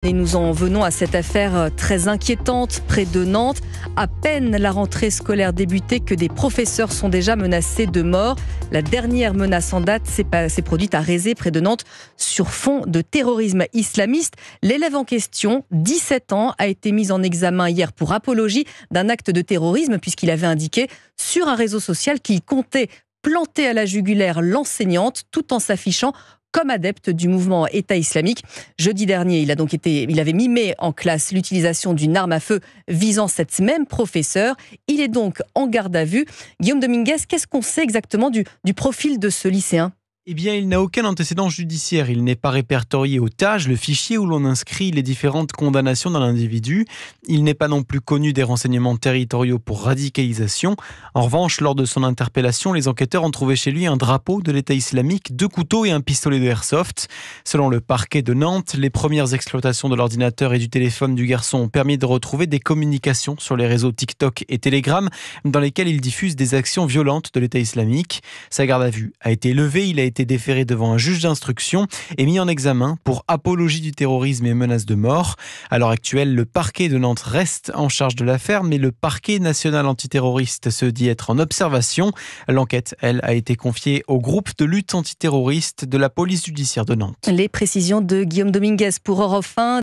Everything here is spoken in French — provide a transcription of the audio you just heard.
Et nous en venons à cette affaire très inquiétante près de Nantes. À peine la rentrée scolaire débutée que des professeurs sont déjà menacés de mort. La dernière menace en date s'est produite à Rézé, près de Nantes, sur fond de terrorisme islamiste. L'élève en question, 17 ans, a été mis en examen hier pour apologie d'un acte de terrorisme puisqu'il avait indiqué sur un réseau social qu'il comptait planter à la jugulaire l'enseignante tout en s'affichant comme adepte du mouvement État islamique. Jeudi dernier, il avait mimé en classe l'utilisation d'une arme à feu visant cette même professeure. Il est donc en garde à vue. Guillaume Dominguez, qu'est-ce qu'on sait exactement du profil de ce lycéen ? Eh bien, il n'a aucun antécédent judiciaire. Il n'est pas répertorié au TAJ, le fichier où l'on inscrit les différentes condamnations d'un individu. Il n'est pas non plus connu des renseignements territoriaux pour radicalisation. En revanche, lors de son interpellation, les enquêteurs ont trouvé chez lui un drapeau de l'État islamique, 2 couteaux et un pistolet de airsoft. Selon le parquet de Nantes, les premières exploitations de l'ordinateur et du téléphone du garçon ont permis de retrouver des communications sur les réseaux TikTok et Telegram dans lesquels il diffuse des actions violentes de l'État islamique. Sa garde à vue a été levée. Il a été déféré devant un juge d'instruction et mis en examen pour apologie du terrorisme et menace de mort. À l'heure actuelle, le parquet de Nantes reste en charge de l'affaire, mais le parquet national antiterroriste se dit être en observation. L'enquête, elle, a été confiée au groupe de lutte antiterroriste de la police judiciaire de Nantes. Les précisions de Guillaume Dominguez pour Europe 1.